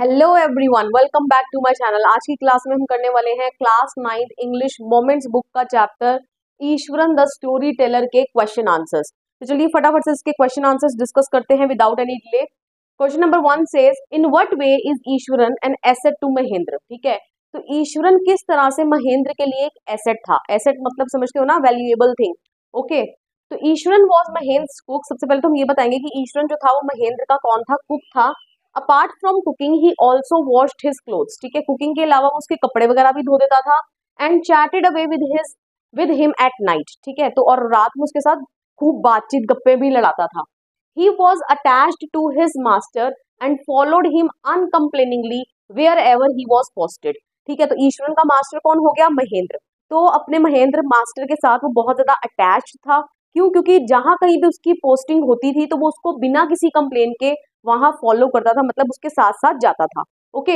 Hello everyone, welcome back to my channel. आज की class में हम करने वाले हैं क्लास 9 इंग्लिश मोमेंट्स बुक का chapter Iswaran the storyteller के क्वेश्चन आंसर्स। तो चलिए फटाफट से इसके क्वेश्चन आंसर्स डिस्कस करते हैं without any delay. Question number 1 says in what way is Iswaran an asset to Mahendra. ठीक है, तो ईश्वरन किस तरह से महेंद्र के लिए एक एसेट था। एसेट मतलब समझते हो ना, वैल्यूएबल थिंग। ओके, तो ईश्वरन वॉज महेंद्र कुक। सबसे पहले तो हम ये बताएंगे कि ईश्वरन जो था वो महेंद्र का कौन था, कुक था। Apart from cooking he also washed his clothes. ठीक है, कुकिंग के अलावा वो उसके कपड़े वगैरह भी धो देता था। And chatted away with him at night. ठीक है, तो और रात में उसके साथ खूब बातचीत गप्पे भी लड़ाता था। He was attached to his master and followed him uncomplainingly wherever he was posted. ठीक है, तो ईश्वरन का मास्टर कौन हो गया, महेंद्र। तो अपने महेंद्र मास्टर के साथ वो बहुत ज्यादा अटैच्ड था। क्यों? क्योंकि जहां कहीं भी उसकी पोस्टिंग होती थी तो वो उसको बिना किसी कंप्लेन के वहां फॉलो करता था, मतलब उसके साथ साथ जाता था। Okay,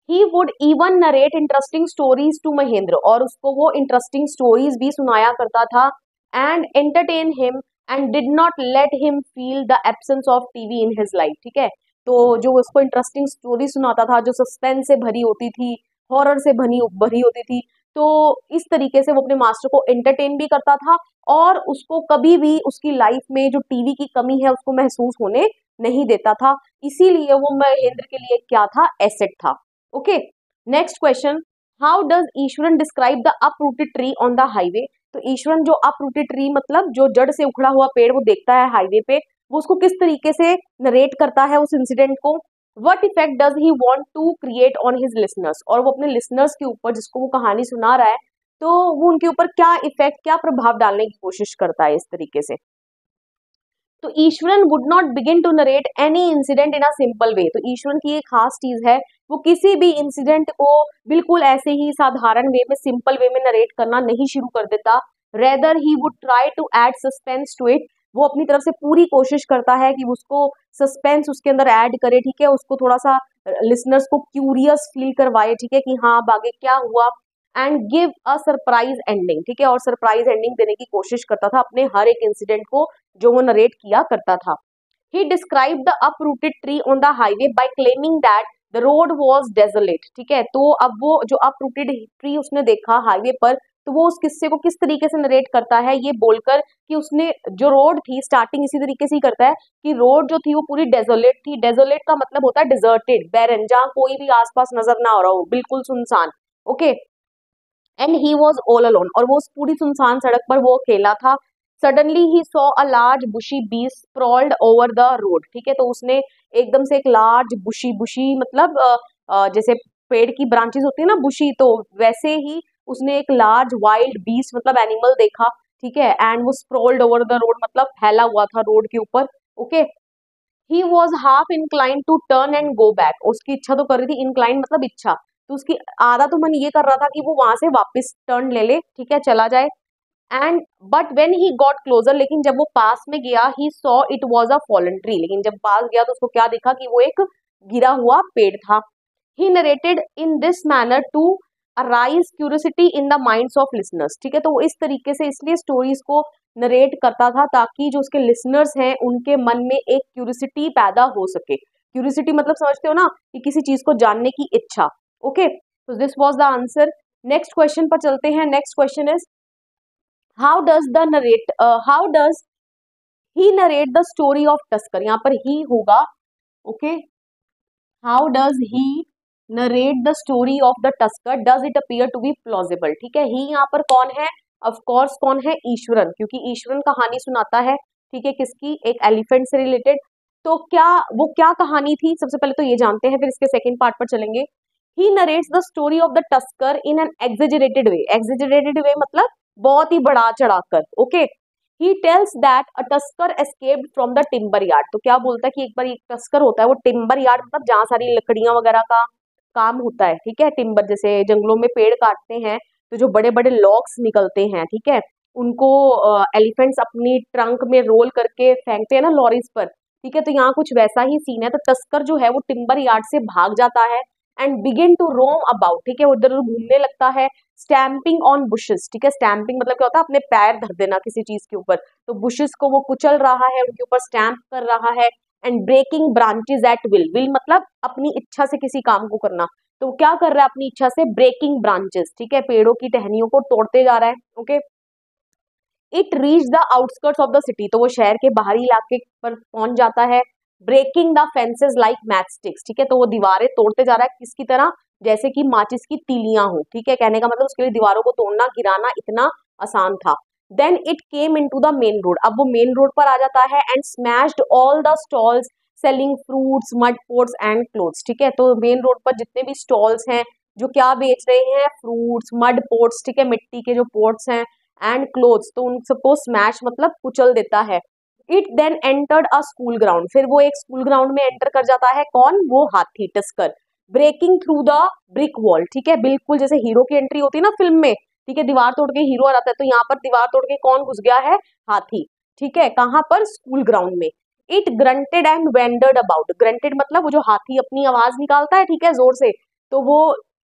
he would even narrate interesting stories to Mahendra, और उसको वो इंटरेस्टिंग स्टोरीज भी सुनाया करता था। And entertain him and did not let him feel the absence of TV in his life. ठीक है, तो जो उसको इंटरेस्टिंग स्टोरी सुनाता था, जो सस्पेंस से भरी होती थी, हॉरर से भरी होती थी, तो इस तरीके से वो अपने मास्टर को एंटरटेन भी करता था और उसको कभी भी उसकी लाइफ में जो टीवी की कमी है उसको महसूस होने नहीं देता था। इसीलिए वो महेंद्र के लिए क्या था, एसेट था। Okay, next question, how does Eswaran describe the uprooted tree on the highway. तो ईश्वरन जो अपरूटेड ट्री मतलब जो जड़ से उखड़ा हुआ पेड़ वो देखता है हाईवे पे, वो उसको किस तरीके से नरेट करता है उस इंसिडेंट को। What effect does he want to create on his listeners, और वो अपने लिसनर्स के ऊपर जिसको वो कहानी सुना रहा है तो वो उनके ऊपर क्या इफेक्ट, क्या प्रभाव डालने की कोशिश करता है इस तरीके से। तो Iswaran would not begin to narrate any incident in a simple way. तो ईश्वरन की एक खास चीज है, वो किसी भी इंसिडेंट को बिल्कुल ऐसे ही साधारण वे में, सिंपल वे में नरेट करना नहीं शुरू कर देता। Rather he would try to add suspense to it. वो अपनी तरफ से पूरी कोशिश करता है कि उसको सस्पेंस उसके अंदर ऐड करे। ठीक है, उसको थोड़ा सा लिसनर्स को क्यूरियस फील करवाए। ठीक है, कि हाँ अब आगे क्या हुआ। And give a surprise ending. ठीक है, और सरप्राइज एंडिंग देने की कोशिश करता था अपने हर एक इंसिडेंट को जो वो नरेट किया करता था। He describe the uprooted tree on the highway by claiming that the road was desolate. ठीक है, तो अब वो जो अपरूटेड ट्री उसने देखा हाईवे पर, तो वो उस किस्से को किस तरीके से नरेट करता है, ये बोलकर कि उसने जो रोड थी, स्टार्टिंग इसी तरीके से ही करता है कि रोड जो थी वो पूरी डेजोलेट थी। डेजोलेट का मतलब होता है डिजर्टेड, बैरन, जहां कोई भी आसपास नजर ना आ रहा हो, बिल्कुल सुनसान। Okay, and he was all alone, और वो उस पूरी सुनसान सड़क पर वो अकेला था। Suddenly he saw a large bushy beast sprawled over the road. ठीक है, तो उसने एकदम से एक लार्ज बुशी, बुशी मतलब जैसे पेड़ की ब्रांचेस होती है ना, बुशी, तो वैसे ही उसने एक लार्ज वाइल्ड बीस्ट मतलब एनिमल देखा। ठीक है, एंड वो स्प्रॉल्ड ओवर द रोड मतलब फैला हुआ था रोड के ऊपर। Okay, he was half incline to turn and go back. उसकी इच्छा तो कर रही थी, इंक्लाइन मतलब इच्छा, तो उसकी आधा तो मन ये कर रहा था कि वो वहां से वापस टर्न ले ले, ठीक है, चला जाए। And but when he got closer, लेकिन जब वो पास में गया, he saw it was a fallen tree. लेकिन जब पास गया तो उसको क्या दिखा कि वो एक गिरा हुआ पेड़ था। He narrated in this manner to arise curiosity in the minds of listeners. ठीक है, तो वो इस तरीके से इसलिए स्टोरीज को नरेट करता था ताकि जो उसके लिसनर्स हैं उनके मन में एक क्यूरियोसिटी पैदा हो सके। क्यूरियोसिटी मतलब समझते हो ना, कि किसी चीज को जानने की इच्छा। ओके, तो this was the answer. Next question पर चलते हैं। Next question is how does he narrate the story of tusker. यहाँ पर ही होगा। Okay, how does he narrate the story of the tusker, does it appear to be plausible. ठीक है, ही यहाँ पर कौन है, ऑफ कोर्स कौन है, ईश्वरन, क्योंकि ईश्वरन कहानी सुनाता है। ठीक है, किसकी, एक एलिफेंट से रिलेटेड। तो क्या वो क्या कहानी थी, सबसे पहले तो ये जानते हैं, फिर इसके सेकंड पार्ट पर चलेंगे। He narrates the story of the tusker in an exaggerated way. Exaggerated way मतलब बहुत ही बढ़ा चढ़ाकर। Okay, he tells that a tusker escaped from the timber yard. तो क्या बोलता है कि एक बार एक टस्कर होता है, वो टिम्बर यार्ड मतलब जहाँ सारी लकड़ियां वगैरह का काम होता है। ठीक है, टिम्बर जैसे जंगलों में पेड़ काटते हैं तो जो बड़े बड़े लॉग्स निकलते हैं, ठीक है, उनको एलिफेंट्स अपनी ट्रंक में रोल करके फेंकते हैं ना लॉरीज पर। ठीक है, तो यहाँ कुछ वैसा ही सीन है। तो टस्कर जो है वो टिम्बर यार्ड से भाग जाता है and begin to roam about. ठीक है, उधर उधर घूमने लगता है। Stamping on bushes. ठीक है, स्टैम्पिंग मतलब क्या होता है, अपने पैर धर देना किसी चीज के ऊपर। तो बुशेस को वो कुचल रहा है, उनके ऊपर स्टैम्प कर रहा है। And breaking branches at will, will मतलब अपनी इच्छा से किसी काम को करना, तो क्या कर रहा है अपनी इच्छा से, ब्रेकिंग ब्रांचेस, ठीक है, पेड़ों की टहनियों को तोड़ते जा रहा है, okay. It reach the outskirts of the city, तो वो शहर के बाहरी इलाके पर पहुंच जाता है। Breaking the fences like matchsticks, ठीक है, तो वो दीवारें तोड़ते जा रहा है किसकी तरह, जैसे कि माचिस की तीलियां हो, ठीक है, कहने का मतलब उसके लिए दीवारों को तोड़ना गिराना इतना आसान था। Then it came into the main road, अब वो मेन रोड पर आ जाता है, and smashed all the stalls selling fruits mud pots and clothes, ठीक है, तो मेन रोड पर जितने भी स्टॉल्स हैं जो क्या बेच रहे हैं, फ्रूट्स मड पोट्स, ठीक है, मिट्टी के जो पोट्स हैं, एंड क्लोथ्स, तो उन सबको स्मैश मतलब कुचल देता है। It then entered a school ground, फिर वो एक स्कूल ग्राउंड में एंटर कर जाता है, कौन, वो हाथी tusker. Breaking through the brick wall, ठीक है, बिल्कुल जैसे हीरो की एंट्री होती है ना फिल्म में, ठीक है, दीवार तोड़ के हीरो आ जाता है, तो यहाँ पर दीवार तोड़ के कौन घुस गया है, हाथी, ठीक है, कहाँ पर, स्कूल ग्राउंड में। It granted and wondered about, granted मतलब वो जो हाथी अपनी आवाज निकालता है, ठीक है, जोर से, तो वो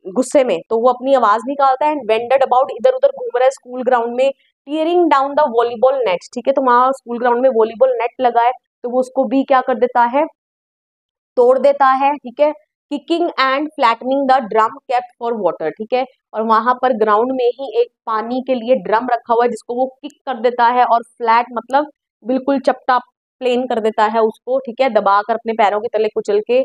गुस्से में, तो वो अपनी आवाज निकालता है, एंड वेंडर्ड अबाउट इधर उधर घूम रहा है स्कूल ग्राउंड में, tearing down the volleyball net, ठीक है, तो वहां स्कूल ग्राउंड में वॉलीबॉल नेट लगा है, तो वो उसको भी क्या कर देता है, तोड़ देता है, ठीक है। Kicking and flattening the drum kept for water, ठीक है, और वहां पर ग्राउंड में ही एक पानी के लिए ड्रम रखा हुआ है जिसको वो किक कर देता है, और फ्लैट मतलब बिल्कुल चपटा प्लेन कर देता है उसको, ठीक है, दबाकर अपने पैरों के तले कुचल के।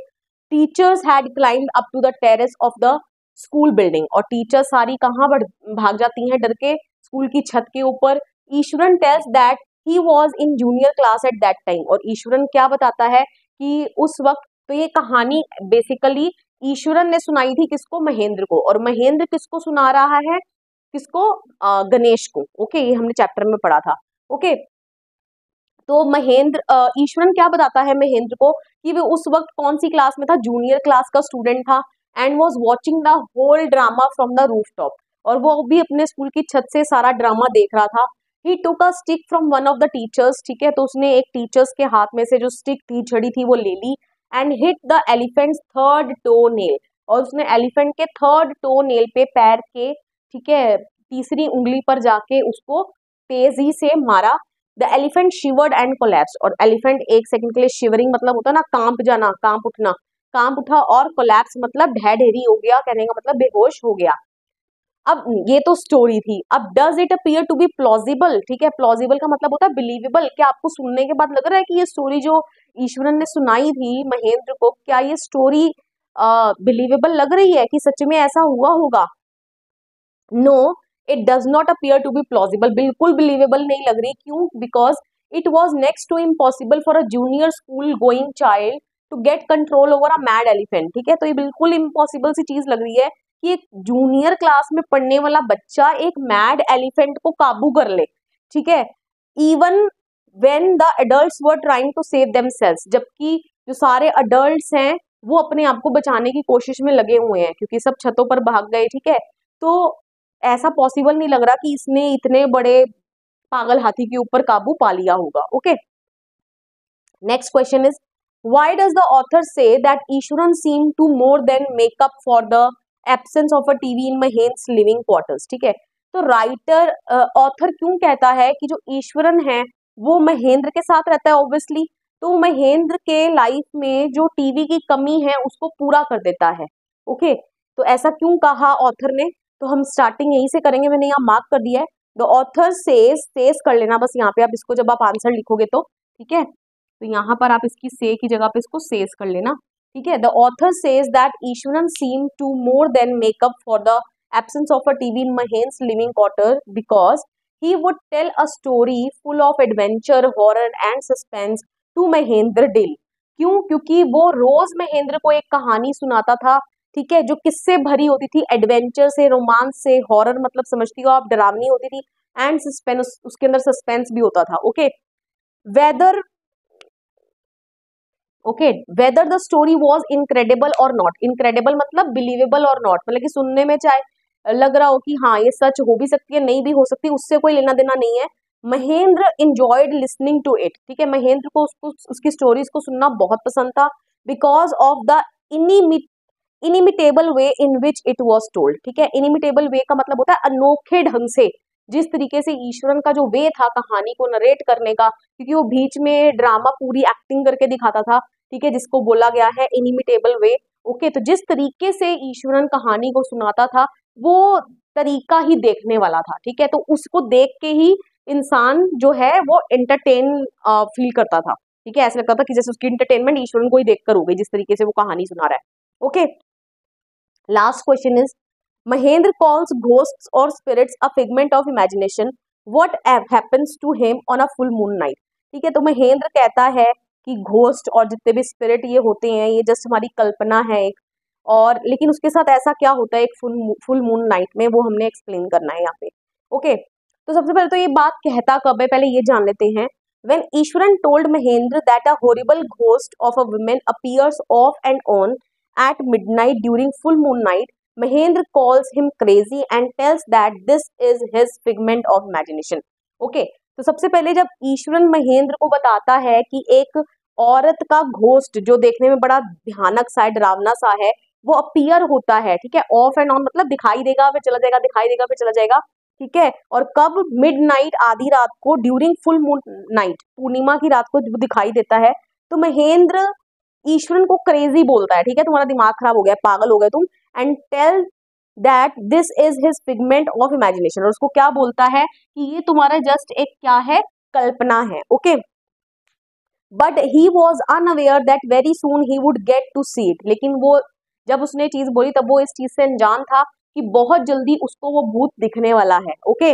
Teachers had climbed up to the terrace of the school building, और टीचर सारी कहाँ भाग जाती हैं डर के, स्कूल की छत के ऊपर। Iswaran tells that he was in junior class at that time, और ईश्वरन क्या बताता है कि उस वक्त, तो ये कहानी बेसिकली ईश्वरन ने सुनाई थी किसको, महेंद्र को, और महेंद्र किसको सुना रहा है, किसको, गणेश को, ओके, ये हमने चैप्टर में पढ़ा था, ओके। तो महेंद्र, ईश्वरन क्या बताता है महेंद्र को कि वो उस वक्त कौन सी क्लास में था, जूनियर क्लास का स्टूडेंट था, and was watching the whole drama from the rooftop, और वो भी अपने स्कूल की छत से सारा ड्रामा देख रहा था। He took a stick from one of the teachers, ठीक है, तो उसने एक टीचर्स के हाथ में से जो स्टिक थी, छड़ी थी, वो ले ली, and hit the elephant's third toe nail, और उसने एलिफेंट के थर्ड टो नेल पे, पैर के, ठीक है, तीसरी उंगली पर जाके उसको तेजी से मारा। द एलिफेंट शिवर्ड एंड कोलैप्स, और एलिफेंट एक सेकंड के लिए शिवरिंग मतलब होता है ना, कांप जाना, कांप उठना, कांप उठा, और कोलैप्स मतलब ढह ढेरी हो गया, कहने का मतलब बेहोश हो गया। अब ये तो स्टोरी थी, अब does it appear to be plausible, ठीक है, प्लॉजिबल का मतलब होता है बिलीवेबल, क्या आपको सुनने के बाद लग रहा है कि ये स्टोरी जो ईश्वरन ने सुनाई थी महेंद्र को, क्या ये स्टोरी बिलीवेबल लग रही है कि सच में ऐसा हुआ होगा। No, it does not appear to be plausible, बिल्कुल बिलीवेबल नहीं लग रही, क्यों, because it was next to impossible for a junior school going child to get control over a mad elephant, ठीक है, तो ये बिल्कुल इम्पॉसिबल सी चीज लग रही है कि एक जूनियर क्लास में पढ़ने वाला बच्चा एक मैड एलिफेंट को काबू कर ले, ठीक है, even when the adults were trying to save themselves, जबकि जो सारे अडल्ट्स हैं वो अपने आप को बचाने की कोशिश में लगे हुए हैं क्योंकि सब छतों पर भाग गए, ठीक है, तो ऐसा पॉसिबल नहीं लग रहा कि इसने इतने बड़े पागल हाथी के ऊपर काबू पा लिया होगा, okay. Next question is, why does the author say that Iswaran seem to more than make up for the absence of a TV in Mahendra's living quarters, ठीक है, तो राइटर ऑथर क्यों कहता है कि जो ईश्वरन है वो महेंद्र के साथ रहता है, ऑब्वियसली, तो महेंद्र के लाइफ में जो टीवी की कमी है उसको पूरा कर देता है, ओके, तो ऐसा क्यों कहा ऑथर ने, तो हम स्टार्टिंग यहीं से करेंगे, मैंने यहाँ मार्क कर दिया है, द ऑथर सेज कर लेना बस यहाँ पे, आप इसको जब आप आंसर लिखोगे तो, ठीक है, तो यहाँ पर आप इसकी से की जगह पे इसको सेज कर लेना, ठीक है, the author says that Iswaran seem to more than make up for the absence of a TV in Mahendra's living quarter because he would tell a story full of adventure horror and suspense to Mahendra daily, क्यों, क्योंकि वो रोज महेंद्र को एक कहानी सुनाता था, ठीक है, जो किससे भरी होती थी, एडवेंचर से, रोमांस से, हॉरर मतलब समझती हो आप, डरावनी होती थी, एंड सस्पेंस, उसके अंदर सस्पेंस भी होता था, okay. Whether okay, whether the story was incredible और नॉट, इनक्रेडिबल मतलब बिलीवेबल और नॉट मतलब कि सुनने में चाहे लग रहा हो कि हाँ ये सच हो भी सकती है, नहीं भी हो सकती, उससे कोई लेना देना नहीं है। Mahendra enjoyed listening to it, ठीक है, महेंद्र को उसको उसकी स्टोरीज को सुनना बहुत पसंद था, because of the inimitable way in which it was told, ठीक है, इनिमिटेबल वे का मतलब होता है अनोखे ढंग से जिस तरीके से ईश्वरन का जो वे था कहानी को नरेट करने का, क्योंकि वो बीच में ड्रामा पूरी एक्टिंग करके दिखाता था, ठीक है, जिसको बोला गया है इनिमिटेबल वे। ओके, तो जिस तरीके से ईश्वरन कहानी को सुनाता था वो तरीका ही देखने वाला था, ठीक है, तो उसको देख के ही इंसान जो है वो एंटरटेन फील करता था, ठीक है, ऐसा लगता था कि जैसे उसकी एंटरटेनमेंट ईश्वरन को ही देखकर हो गई जिस तरीके से वो कहानी सुना रहा है। Okay, last question is Mahendra calls ghosts और spirits a figment of imagination, what happens to him on a full moon night. ठीक है, तो महेंद्र कहता है कि घोस्ट और जितने भी स्पिरिट ये होते हैं ये जस्ट हमारी कल्पना है एक, और लेकिन उसके साथ ऐसा क्या होता है एक फुल मून नाइट में, वो हमने एक्सप्लेन करना है यहाँ पे। ओके, तो सबसे पहले तो ये बात कहता कब है पहले ये जान लेते हैं। When Ishwaran told Mahendra that a horrible ghost of a woman appears off and on at midnight during full moon night, Mahendra calls him crazy and tells that this is his figment of imagination. Okay, तो सबसे पहले जब ईश्वरन महेंद्र को बताता है कि एक औरत का घोस्ट जो देखने में बड़ा भयानक सा है, डरावना सा है, वो अपीयर होता है, ठीक है, ऑफ एंड ऑन मतलब दिखाई देगा फिर चला जाएगा, दिखाई देगा फिर चला जाएगा, ठीक है, और कब, मिडनाइट, आधी रात को, ड्यूरिंग फुल मून नाइट, पूर्णिमा की रात को दिखाई देता है। तो महेंद्र ईश्वरन को क्रेजी बोलता है, ठीक है, तुम्हारा दिमाग खराब हो गया, पागल हो गए तुम, and tell that this is his figment of imagination, और उसको क्या बोलता है कि ये तुम्हारा जस्ट एक क्या है, कल्पना है। Okay, but he was unaware that very soon he would get to see it, लेकिन वो जब उसने चीज बोली तब वो इस चीज से अनजान था कि बहुत जल्दी उसको वो भूत दिखने वाला है। Okay,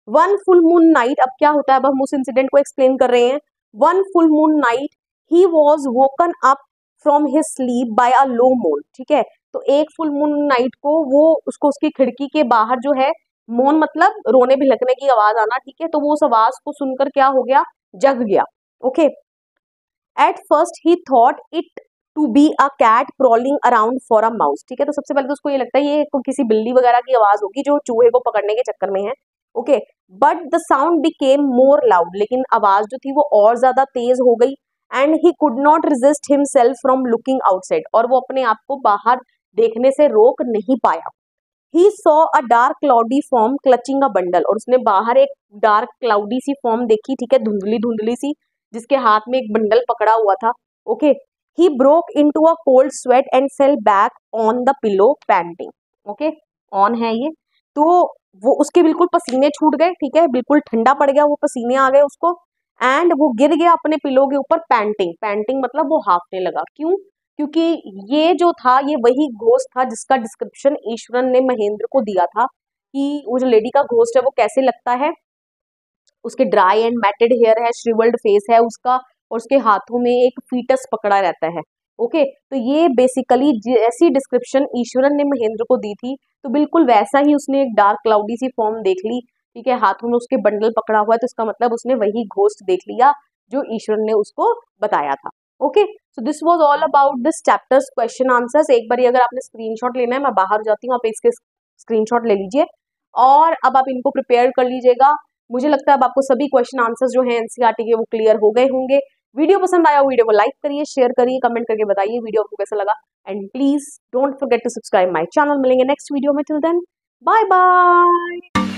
one full moon night, अब क्या होता है, अब हम उस इंसिडेंट को एक्सप्लेन कर रहे हैं। One full moon night he was woken up from his sleep by a low moan, ठीक है, तो एक फुल मून नाइट को वो उसको उसकी खिड़की के बाहर जो है, मोन मतलब रोने भिलकने की आवाज आना, ठीक है, तो वो उस आवाज को सुनकर क्या हो गया, जग गया। Okay, at first he thought it to be a cat prowling around for a mouse, ठीक है, तो सबसे पहले तो उसको ये लगता है ये किसी बिल्ली वगैरह की आवाज होगी जो चूहे को पकड़ने के चक्कर में है। Okay, but the sound became more loud, लेकिन आवाज जो थी वो और ज्यादा तेज हो गई, and he could not resist himself from looking outside, और वो अपने आप को बाहर देखने से रोक नहीं पाया। ही saw a dark cloudy form clutching a bundle, और उसने बाहर एक डार्क क्लाउडी सी फॉर्म देखी, ठीक है, धुंधली धुंधली सी, जिसके हाथ में एक बंडल पकड़ा हुआ था। Okay, he broke into a cold sweat and fell back on the pillow painting. Okay, on है ये, तो वो उसके बिल्कुल पसीने छूट गए, ठीक है, बिल्कुल ठंडा पड़ गया, वो पसीने आ गए उसको, एंड वो गिर गया अपने पिलो के ऊपर पैंटिंग, पैंटिंग मतलब वो हाफने लगा। क्यों? क्योंकि ये जो था ये वही घोस्ट था जिसका डिस्क्रिप्शन ईश्वरन ने महेंद्र को दिया था कि वो जो लेडी का घोस्ट है वो कैसे लगता है, उसके ड्राई एंड मैटेड हेयर है, श्रिवल्ड फेस है उसका, और उसके हाथों में एक फीटस पकड़ा रहता है। ओके, तो ये बेसिकली जैसी डिस्क्रिप्शन ईश्वरन ने महेंद्र को दी थी तो बिल्कुल वैसा ही उसने एक डार्क क्लाउडी सी फॉर्म देख ली, ठीक है, हाथों में उसके बंडल पकड़ा हुआ है, तो इसका मतलब उसने वही घोस्ट देख लिया जो ईश्वरन ने उसको बताया था। Okay, so this was all about this chapters question answers. एक बार अगर आपने स्क्रीनशॉट लेना है, मैं बाहर हो जाती हूँ, आप इसके स्क्रीनशॉट ले लीजिए और अब आप इनको प्रिपेयर कर लीजिएगा। मुझे लगता है अब आपको सभी क्वेश्चन आंसर्स जो हैं एनसीईआरटी के वो क्लियर हो गए होंगे। वीडियो पसंद आया, वीडियो को लाइक करिए, शेयर करिए, कमेंट करके बताइए वीडियो आपको कैसा लगा, and please don't forget to subscribe my channel. मिलेंगे नेक्स्ट वीडियो में, टिल देन बाय बाय।